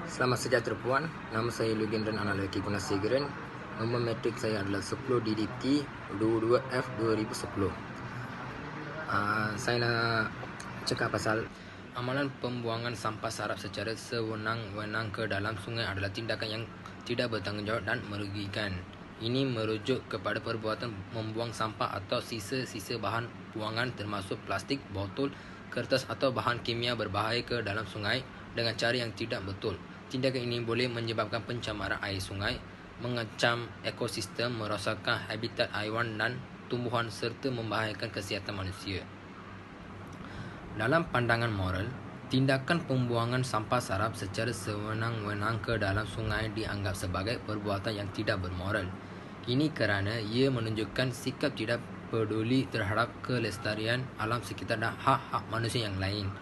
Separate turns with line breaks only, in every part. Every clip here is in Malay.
Selamat sejahtera puan, nama saya Lugendran Analaki Gunasegeren. Nombor metrik saya adalah 10 DDT 22F 2010. Saya nak cakap pasal amalan pembuangan sampah sarap secara sewenang-wenang ke dalam sungai adalah tindakan yang tidak bertanggungjawab dan merugikan. Ini merujuk kepada perbuatan membuang sampah atau sisa-sisa bahan buangan termasuk plastik, botol, kertas atau bahan kimia berbahaya ke dalam sungai dengan cara yang tidak betul. Tindakan ini boleh menyebabkan pencemaran air sungai, mengancam ekosistem, merosakkan habitat haiwan dan tumbuhan serta membahayakan kesihatan manusia. Dalam pandangan moral, tindakan pembuangan sampah sarap secara sewenang-wenang ke dalam sungai dianggap sebagai perbuatan yang tidak bermoral. Ini kerana ia menunjukkan sikap tidak peduli terhadap kelestarian alam sekitar dan hak-hak manusia yang lain.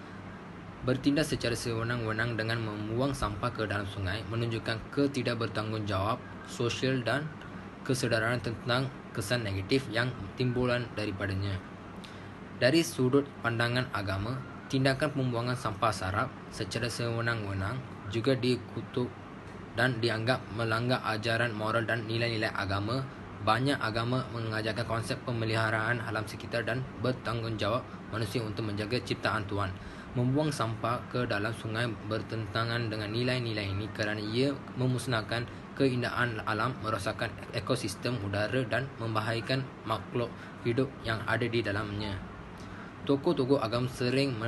Bertindak secara sewenang-wenang dengan membuang sampah ke dalam sungai menunjukkan ketidakbertanggungjawab sosial dan kesedaran tentang kesan negatif yang timbulan daripadanya. Dari sudut pandangan agama, tindakan pembuangan sampah sarap secara sewenang-wenang juga dikutuk dan dianggap melanggar ajaran moral dan nilai-nilai agama. Banyak agama mengajarkan konsep pemeliharaan alam sekitar dan bertanggungjawab manusia untuk menjaga ciptaan Tuhan. Membuang sampah ke dalam sungai bertentangan dengan nilai-nilai ini kerana ia memusnahkan keindahan alam, merosakkan ekosistem udara dan membahayakan makhluk hidup yang ada di dalamnya. Tokoh-tokoh agama sering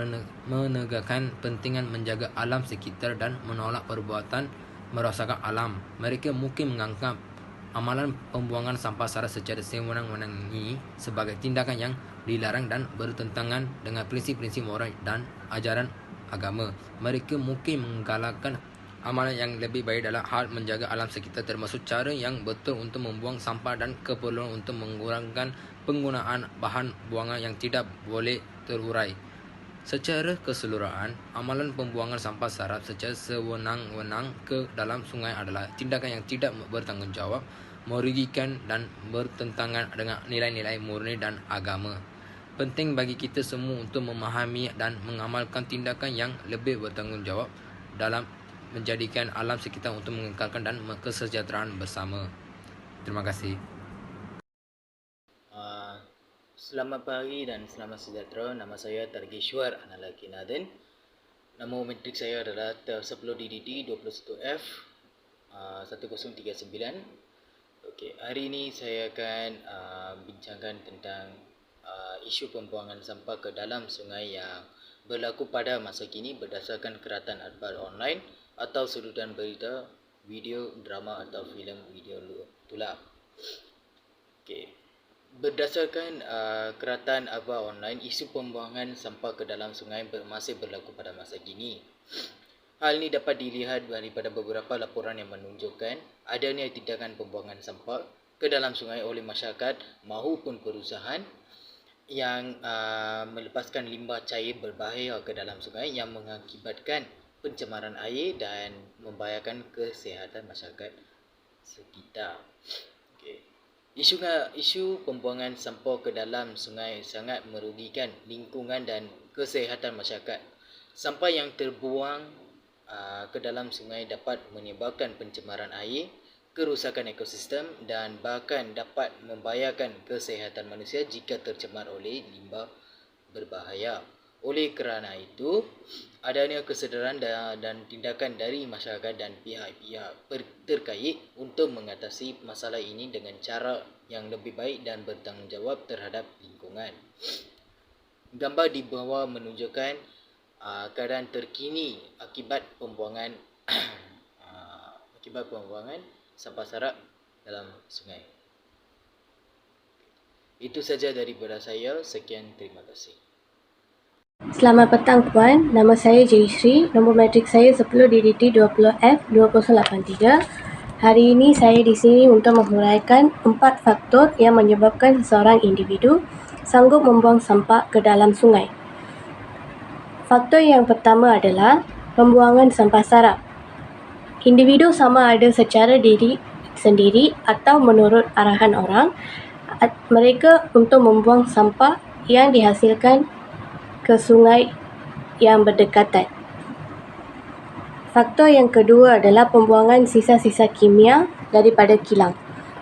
menegakkan pentingan menjaga alam sekitar dan menolak perbuatan merosakkan alam. Mereka mungkin menganggap amalan pembuangan sampah sarap secara sewenang-wenang ini sebagai tindakan yang dilarang dan bertentangan dengan prinsip-prinsip moral dan ajaran agama. Mereka mungkin menggalakkan amalan yang lebih baik dalam hal menjaga alam sekitar, termasuk cara yang betul untuk membuang sampah dan keperluan untuk mengurangkan penggunaan bahan buangan yang tidak boleh terurai. Secara keseluruhan, amalan pembuangan sampah sarap secara sewenang-wenang ke dalam sungai adalah tindakan yang tidak bertanggungjawab, merugikan dan bertentangan dengan nilai-nilai murni dan agama. Penting bagi kita semua untuk memahami dan mengamalkan tindakan yang lebih bertanggungjawab dalam menjadikan alam sekitar untuk mengekalkan dan kesejahteraan bersama. Terima kasih.
Selamat pagi dan selamat sejahtera. Nama saya Targeshwar Analaki Nathan. Nama metrik saya adalah 10 DDT 21F 1039. Okey, hari ini saya akan bincangkan tentang isu pembuangan sampah ke dalam sungai yang berlaku pada masa kini berdasarkan keratan akhbar online atau sudutan berita, video, drama atau filem video tular. Okey. Berdasarkan keratan akhbar online, isu pembuangan sampah ke dalam sungai masih berlaku pada masa kini. Hal ini dapat dilihat daripada beberapa laporan yang menunjukkan adanya tindakan pembuangan sampah ke dalam sungai oleh masyarakat maupun perusahaan yang melepaskan limbah cair berbahaya ke dalam sungai yang mengakibatkan pencemaran air dan membahayakan kesihatan masyarakat sekitar. Okay. Isu pembuangan sampah ke dalam sungai sangat merugikan lingkungan dan kesihatan masyarakat. Sampah yang terbuang ke dalam sungai dapat menyebabkan pencemaran air, kerusakan ekosistem dan bahkan dapat membahayakan kesihatan manusia jika tercemar oleh limbah berbahaya. Oleh kerana itu, adanya kesedaran dan tindakan dari masyarakat dan pihak-pihak terkait untuk mengatasi masalah ini dengan cara yang lebih baik dan bertanggungjawab terhadap lingkungan. Gambar di bawah menunjukkan keadaan terkini akibat pembuangan sampah sarap dalam sungai. Itu saja daripada saya. Sekian, terima kasih.
Selamat petang puan, nama saya Jaysri, nombor metrik saya 10 DDT 20F 2083. Hari ini saya di sini untuk menghuraikan 4 faktor yang menyebabkan seseorang individu sanggup membuang sampah ke dalam sungai. Faktor yang pertama adalah pembuangan sampah sarap. Individu sama ada secara diri sendiri atau menurut arahan orang, mereka untuk membuang sampah yang dihasilkan ke sungai yang berdekatan. Faktor yang kedua adalah pembuangan sisa-sisa kimia daripada kilang.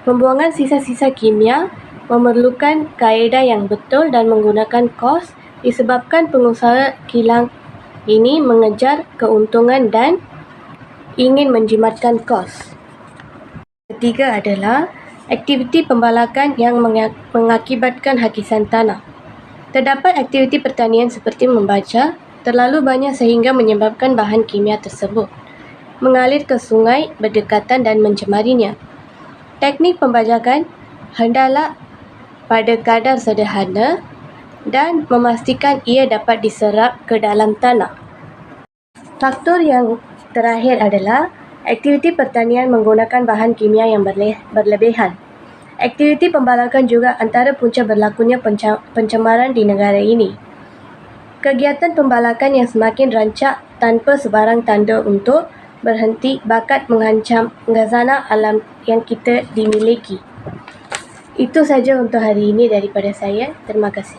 Pembuangan sisa-sisa kimia memerlukan kaedah yang betul dan menggunakan kos disebabkan pengusaha kilang ini mengejar keuntungan dan ingin menjimatkan kos. Ketiga adalah aktiviti pembalakan yang mengakibatkan hakisan tanah. Terdapat aktiviti pertanian seperti membaca terlalu banyak sehingga menyebabkan bahan kimia tersebut mengalir ke sungai berdekatan dan mencemarinya. Teknik pembajakan hendaklah pada kadar sederhana dan memastikan ia dapat diserap ke dalam tanah. Faktor yang terakhir adalah aktiviti pertanian menggunakan bahan kimia yang berlebihan. Aktiviti pembalakan juga antara punca berlakunya pencemaran di negara ini. Kegiatan pembalakan yang semakin rancak tanpa sebarang tanda untuk berhenti bakat mengancam khazanah alam yang kita dimiliki. Itu saja untuk hari ini daripada saya. Terima kasih.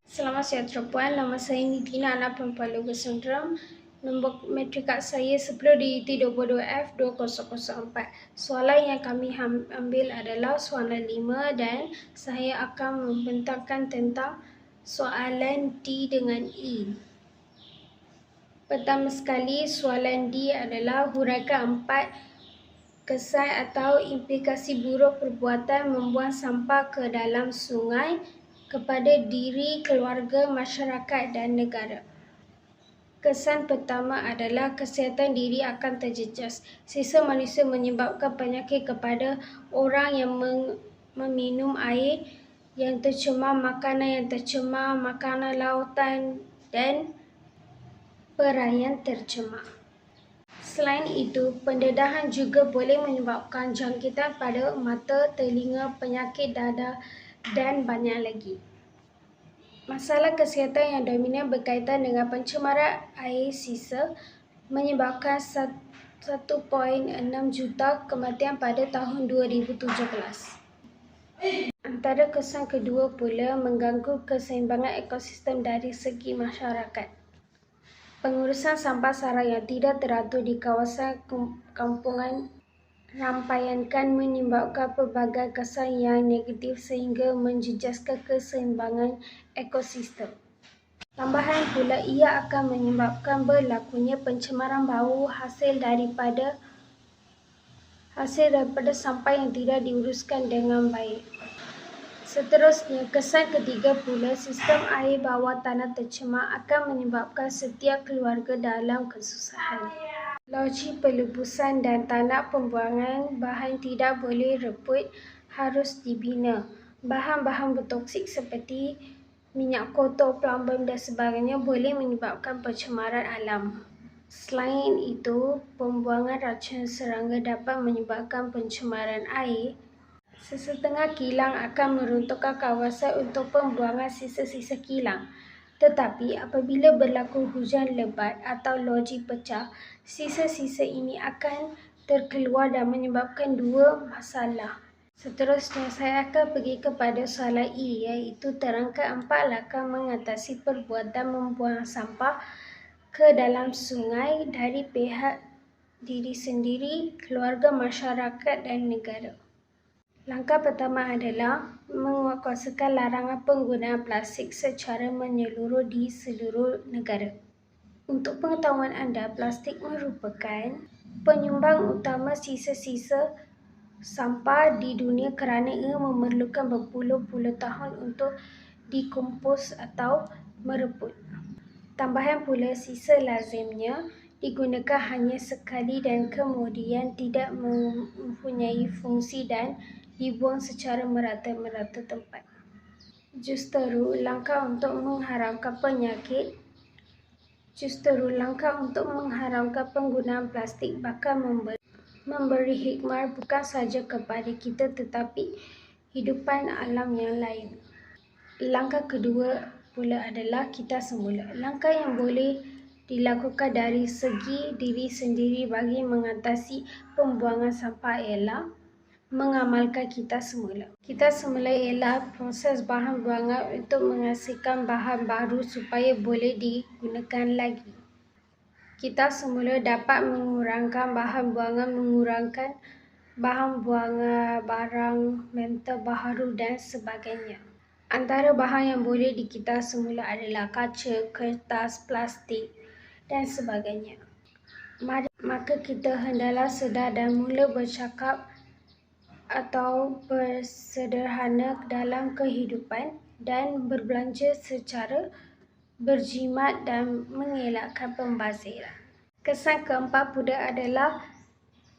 Selamat sejahtera Puan, nama saya Nidina, anak perempuan Logo Sundram. Nombor matrik kad saya 10 DDT 22F2004. Soalan yang kami ambil adalah soalan 5 dan saya akan membentangkan tentang soalan D dengan E. Pertama sekali, soalan D adalah huraikan 4 kesan atau implikasi buruk perbuatan membuang sampah ke dalam sungai kepada diri, keluarga, masyarakat dan negara. Kesan pertama adalah kesihatan diri akan terjejas. Sisa manusia menyebabkan penyakit kepada orang yang meminum air yang tercemar, makanan yang tercemar, makanan lautan dan perairan tercemar. Selain itu, pendedahan juga boleh menyebabkan jangkitan pada mata, telinga, penyakit dadah dan banyak lagi. Masalah kesihatan yang dominan berkaitan dengan pencemaran air sisa menyebabkan 1.6 juta kematian pada tahun 2017. Antara kesan kedua pula mengganggu keseimbangan ekosistem dari segi masyarakat. Pengurusan sampah sarang yang tidak teratur di kawasan kampungan rampayankan menyebabkan pelbagai kesan yang negatif sehingga menjejaskan keseimbangan ekosistem. Tambahan pula ia akan menyebabkan berlakunya pencemaran bau hasil daripada sampah yang tidak diuruskan dengan baik. Seterusnya, kesan ketiga pula, sistem air bawah tanah tercemar akan menyebabkan setiap keluarga dalam kesusahan. Loji pelebusan dan tanah pembuangan bahan tidak boleh reput harus dibina. Bahan-bahan bertoksik seperti minyak kotor, plumbum dan sebagainya boleh menyebabkan pencemaran alam. Selain itu, pembuangan racun serangga dapat menyebabkan pencemaran air. Sesetengah kilang akan meruntuhkan kawasan untuk pembuangan sisa-sisa kilang. Tetapi apabila berlaku hujan lebat atau loji pecah, sisa-sisa ini akan terkeluar dan menyebabkan dua masalah. Seterusnya, saya akan pergi kepada soalan E, iaitu terangkan 4 langkah mengatasi perbuatan membuang sampah ke dalam sungai dari pihak diri sendiri, keluarga, masyarakat dan negara. Langkah pertama adalah menguatkuasakan larangan penggunaan plastik secara menyeluruh di seluruh negara. Untuk pengetahuan anda, plastik merupakan penyumbang utama sisa-sisa sampah di dunia kerana ia memerlukan berpuluh-puluh tahun untuk dikompos atau mereput. Tambahan pula, sisa lazimnya digunakan hanya sekali dan kemudian tidak mempunyai fungsi dan dibuang secara merata-merata tempat. Justeru, langkah untuk mengharamkan penggunaan plastik bakal memberi hikmah bukan sahaja kepada kita tetapi hidupan alam yang lain. Langkah kedua pula adalah kita semula. Langkah yang boleh dilakukan dari segi diri sendiri bagi mengatasi pembuangan sampah ialah mengamalkan kita semula. Kita semula ialah proses bahan buangan untuk menghasilkan bahan baru supaya boleh digunakan lagi. kita semula dapat mengurangkan bahan buangan barang mentah baharu dan sebagainya. Antara bahan yang boleh dikita semula adalah kaca, kertas, plastik dan sebagainya. Maka kita hendaklah sedar dan mula bercakap atau bersederhana dalam kehidupan dan berbelanja secara berjimat dan mengelakkan pembaziran. Kesan keempat pula adalah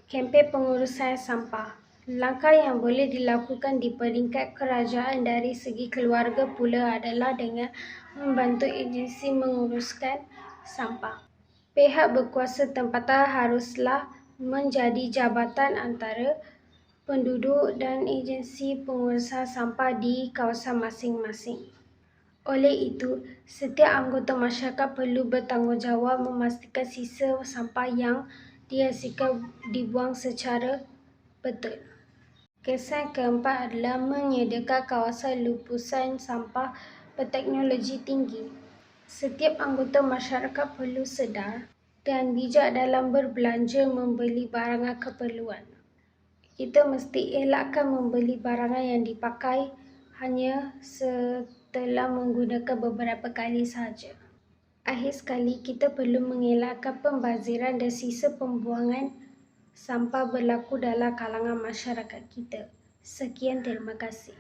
kempen pengurusan sampah. Langkah yang boleh dilakukan di peringkat kerajaan dari segi keluarga pula adalah dengan membantu agensi menguruskan sampah. Pihak berkuasa tempatan haruslah menjadi jabatan antara penduduk dan agensi pengurusan sampah di kawasan masing-masing. Oleh itu, setiap anggota masyarakat perlu bertanggungjawab memastikan sisa sampah yang dihasilkan dibuang secara betul. Kesan keempat adalah menyediakan kawasan lupusan sampah berteknologi tinggi. Setiap anggota masyarakat perlu sedar dan bijak dalam berbelanja membeli barangan keperluan. Kita mesti elakkan membeli barangan yang dipakai hanya setelah menggunakan beberapa kali sahaja. Akhir sekali, kita perlu mengelakkan pembaziran dan sisa pembuangan sampah berlaku dalam kalangan masyarakat kita. Sekian, terima kasih.